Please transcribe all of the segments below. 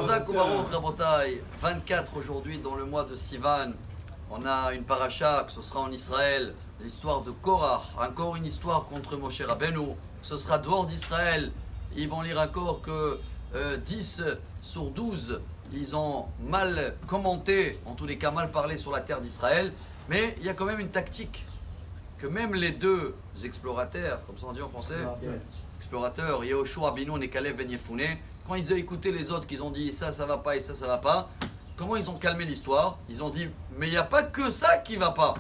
Chazak ou Baruch Rabotai, 24 aujourd'hui dans le mois de Sivan. On a une paracha, que ce sera en Israël, l'histoire de Korah, encore une histoire contre Moshe Rabbeinu. Ce sera dehors d'Israël. Ils vont lire encore que 10 sur 12, ils ont mal commenté, en tous les cas mal parlé sur la terre d'Israël. Mais il y a quand même une tactique que même les deux explorateurs, comme ça on dit en français, explorateurs, Yehoshua bin Nun et Caleb ben Yefune, quand ils ont écouté les autres, qu'ils ont dit ça va pas et ça va pas, comment ils ont calmé l'histoire? Ils ont dit mais il n'y a pas que ça qui va pas.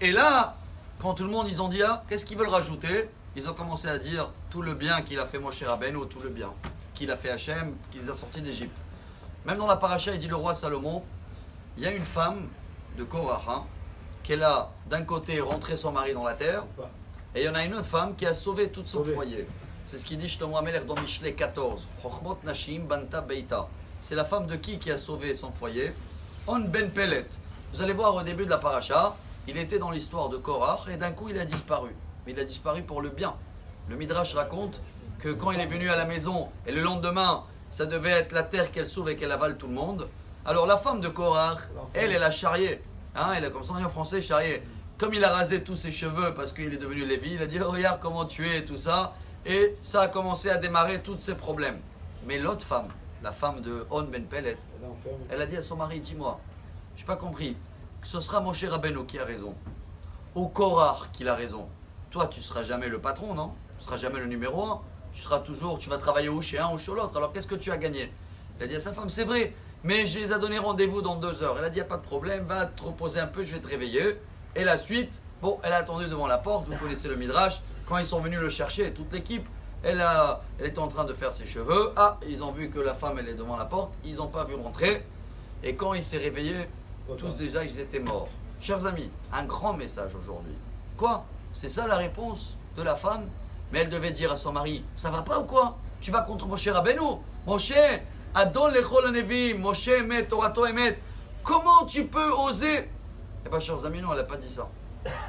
Et là, quand tout le monde ils ont dit ah, qu'est-ce qu'ils veulent rajouter? Ils ont commencé à dire tout le bien qu'il a fait Moshe Rabbeinu, tout le bien qu'il a fait Hachem, qu'il les a sortis d'Égypte. Même dans la paracha, il dit le roi Salomon, il y a une femme de Korah, qu'elle a d'un côté rentré son mari dans la terre, et il y en a une autre femme qui a sauvé tout son foyer. C'est ce qu'il dit Shlomo HaMelech dans Mishlei 14. Chochmot Nashim Banta Beita. C'est la femme de qui a sauvé son foyer? On Ben Pelet. Vous allez voir au début de la paracha, il était dans l'histoire de Korah et d'un coup il a disparu. Mais il a disparu pour le bien. Le Midrash raconte que quand il est venu à la maison et le lendemain, ça devait être la terre qu'elle sauve et qu'elle avale tout le monde. Alors la femme de Korah, elle a charrié. Elle a comme ça en français charrié. Comme il a rasé tous ses cheveux parce qu'il est devenu Lévi, il a dit regarde comment tu es et tout ça. Et ça a commencé à démarrer tous ces problèmes. Mais l'autre femme, la femme de On Ben Pelet, elle a dit à son mari, dis-moi, je n'ai pas compris, que ce sera Moshe Rabbeinu qui a raison, ou Korah qui a raison. Toi, tu ne seras jamais le patron, non? Tu ne seras jamais le numéro 1. Tu vas travailler ou chez un ou chez l'autre. Alors qu'est-ce que tu as gagné? Il a dit à sa femme, c'est vrai, mais je les ai donné rendez-vous dans 2 heures. Elle a dit, il n'y a pas de problème, va te reposer un peu, je vais te réveiller. Et la suite, bon, elle a attendu devant la porte, vous connaissez le Midrash. Quand ils sont venus le chercher, toute l'équipe, elle était en train de faire ses cheveux. Ah, ils ont vu que la femme, elle est devant la porte. Ils n'ont pas vu rentrer. Et quand il s'est réveillé, tous déjà, ils étaient morts. Chers amis, un grand message aujourd'hui. Quoi? C'est ça la réponse de la femme? Mais elle devait dire à son mari, ça va pas ou quoi? Tu vas contre Moshe Rabbeinu? Moshe, Adon lechol hanevim, Moshe emet, Torato emet. Comment tu peux oser? Eh bien, chers amis, non, elle n'a pas dit ça.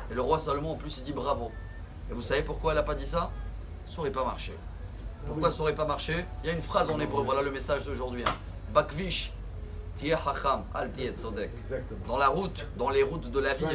Et le roi Salomon, en plus, il dit bravo. Et vous savez pourquoi elle n'a pas dit ça? Ça n'aurait pas marché. Pourquoi ça n'aurait pas marché? Il y a une phrase en hébreu, voilà le message d'aujourd'hui. Bakvish, tieh hacham, al tieh tzodek. Dans la route, dans les routes de la vie,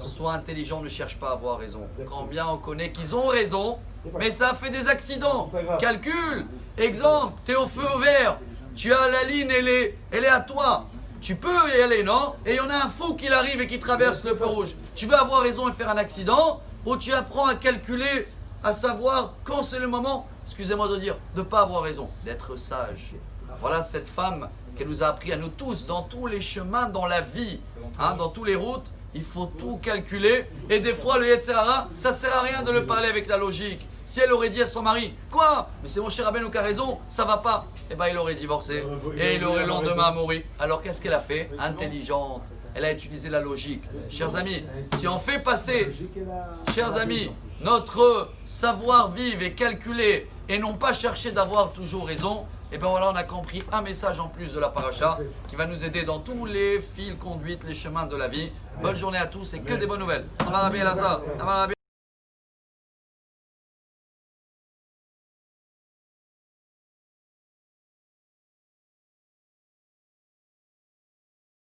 sois intelligent, ne cherche pas à avoir raison. Quand bien on connaît qu'ils ont raison, mais ça fait des accidents. Calcul, exemple, tu es au feu vert, tu as la ligne, elle est à toi. Tu peux y aller, non? Et il y en a un fou qui arrive et qui traverse le feu rouge. Tu veux avoir raison et faire un accident? Ou tu apprends à calculer, à savoir quand c'est le moment, excusez-moi de dire, de ne pas avoir raison, d'être sage. Voilà cette femme qu'elle nous a appris à nous tous, dans tous les chemins, dans la vie, dans toutes les routes, il faut tout calculer. Et des fois, le Yetzer Hara, ça ne sert à rien de le parler avec la logique. Si elle aurait dit à son mari, quoi? Mais c'est Moshe Rabbeinu qui a raison, ça va pas. Eh bien, il aurait divorcé et il aurait le lendemain mouru. Alors qu'est-ce qu'elle a fait? Intelligente. Elle a utilisé la logique. Chers amis, si on fait passer, chers amis, notre savoir-vivre et calculer et non pas chercher d'avoir toujours raison, et bien voilà, on a compris un message en plus de la paracha qui va nous aider dans tous les fils conduites, les chemins de la vie. Bonne journée à tous et que des bonnes nouvelles.